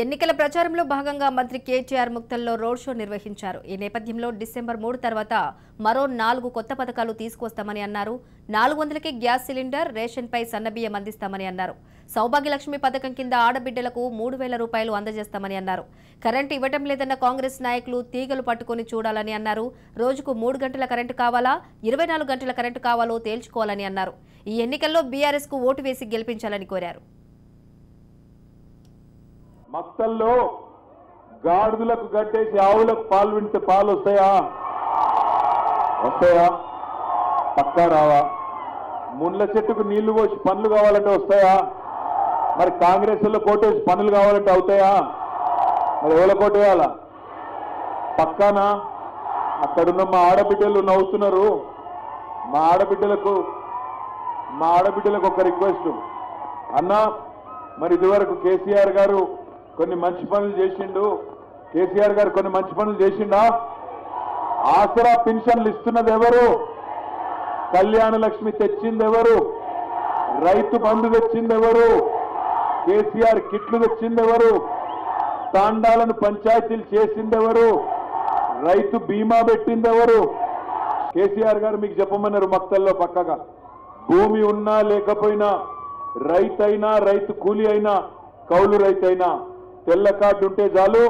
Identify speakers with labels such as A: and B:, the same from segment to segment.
A: ఎన్నికల ప్రచారంలో భాగంగా మంత్రి కేటీఆర్ ముక్తల్లో రోడ్ షో నిర్వహించారు. ఈ నేపథ్యంలో డిసెంబర్ 3 తర్వాత మరో 4 కొత్త పథకాలు తీసుకొస్తామని అన్నారు. 400కి గ్యాస్ సిలిండర్, రేషన్పై సన్నబియ్యం అందిస్తామని అన్నారు. సౌభాగ్యలక్ష్మి పథకం కింద ఆడబిడ్డలకు 3000 రూపాయలు అందజేస్తామని అన్నారు. కరెంటు ఇవ్వటం లేదన్న కాంగ్రెస్ నాయకులు తీగలు పట్టుకుని చూడాలని అన్నారు. రోజుకు 3 గంటల కరెంటు కావాలా, 24 గంటల కరెంటు కావాలో తేల్చుకోవాలని అన్నారు. ఈ ఎన్నికల్లో బీఆర్ఎస్ కు ఓటు వేసి గెలిపించాలని కోరారు.
B: మక్తల్లో గాడిదలకు గట్టేసి ఆవులకు పాలు వింటే పాలు వస్తాయా? పక్కా రావా? ముండ్ల చెట్టుకు నీళ్లు పోసి పనులు కావాలంటే వస్తాయా? మరి కాంగ్రెస్ లో కోటేసి పనులు కావాలంటే అవుతాయా? మరి ఎవరి కోట వేయాలా? పక్కానా? అక్కడున్న మా ఆడబిడ్డలు నవ్వుతున్నారు. మా ఆడబిడ్డలకు ఒక రిక్వెస్ట్ అన్నా, మరి ఇదివరకు కేసీఆర్ గారు కొన్ని మంచి పనులు చేసిండు. కేసీఆర్ గారు కొన్ని మంచి పనులు చేసిండా? ఆసరా పెన్షన్లు ఇస్తున్నది ఎవరు? కళ్యాణ లక్ష్మి తెచ్చింది ఎవరు? రైతు బంధు తెచ్చింది ఎవరు? కేసీఆర్ కిట్లు తెచ్చింది ఎవరు? తాండాలను పంచాయతీలు చేసింది ఎవరు? రైతు బీమా పెట్టింది ఎవరు? కేసీఆర్ గారు మీకు చెప్పమన్నారు మక్తల్లో పక్కగా. భూమి ఉన్నా లేకపోయినా, రైతైనా, రైతు కూలి అయినా, కౌలు రైతైనా తెల్ల కార్డు ఉంటే చాలు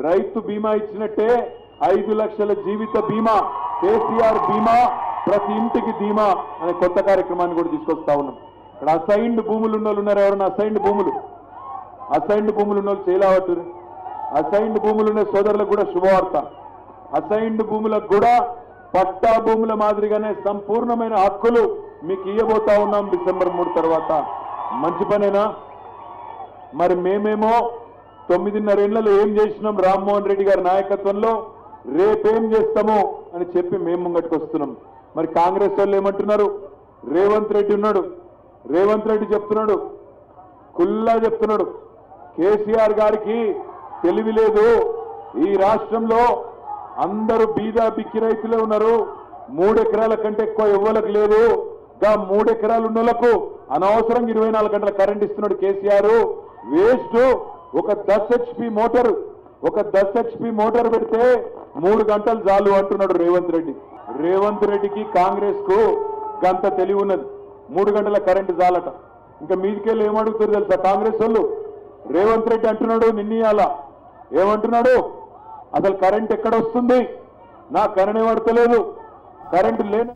B: రైతు బీమా ఇచ్చినట్టే 5 లక్షల జీవిత బీమా, కేసీఆర్ బీమా, ప్రతి ఇంటికి ధీమా అనే కొత్త కార్యక్రమాన్ని కూడా తీసుకొస్తా ఉన్నాం. ఇక్కడ అసైన్డ్ భూములు ఉన్న వాళ్ళు ఉన్నారు. ఎవరన్నా అసైన్డ్ భూములు ఉన్న వాళ్ళు చేయలేవట్టు. అసైన్డ్ భూములు ఉన్న సోదరులకు కూడా శుభవార్త. అసైన్డ్ భూములకు కూడా పట్టా భూముల మాదిరిగానే సంపూర్ణమైన హక్కులు మీకు ఇవ్వబోతా ఉన్నాం డిసెంబర్ 3 తర్వాత. మంచి పనేనా? మరి మేమేమో 9.5 ఏళ్లలో ఏం చేసినాం రామ్మోహన్ రెడ్డి గారి నాయకత్వంలో, రేపేం చేస్తామో అని చెప్పి మేము ముంగట్టుకు వస్తున్నాం. మరి కాంగ్రెస్ వాళ్ళు ఏమంటున్నారు? రేవంత్ రెడ్డి ఉన్నాడు. రేవంత్ రెడ్డి చెప్తున్నాడు, కుల్లా చెప్తున్నాడు, కేసీఆర్ గారికి తెలివి లేదు, ఈ రాష్ట్రంలో అందరూ బీదా బిక్కి రైతులే ఉన్నారు, 3 ఎకరాల కంటే ఎక్కువ ఇవ్వలకు లేదు, 3 ఎకరాలు ఉన్న వాళ్ళకు అనవసరంగా 24 గంటల కరెంట్ ఇస్తున్నాడు కేసీఆర్, వేస్ట్. ఒక 10 HP మోటార్ పెడితే 3 గంటలు చాలు అంటున్నాడు రేవంత్ రెడ్డి. రేవంత్ రెడ్డికి కాంగ్రెస్ కు గంట తెలివి ఉన్నది. 3 గంటల కరెంటు చాలట. ఇంకా మీదికెళ్ళి ఏమడుగుతారు తెలుసా కాంగ్రెస్ వాళ్ళు? రేవంత్ రెడ్డి అంటున్నాడు నిన్నయాల, ఏమంటున్నాడు? అసలు కరెంట్ ఎక్కడ వస్తుంది? నా కరెంట్ పడతలేదు, కరెంటు లేని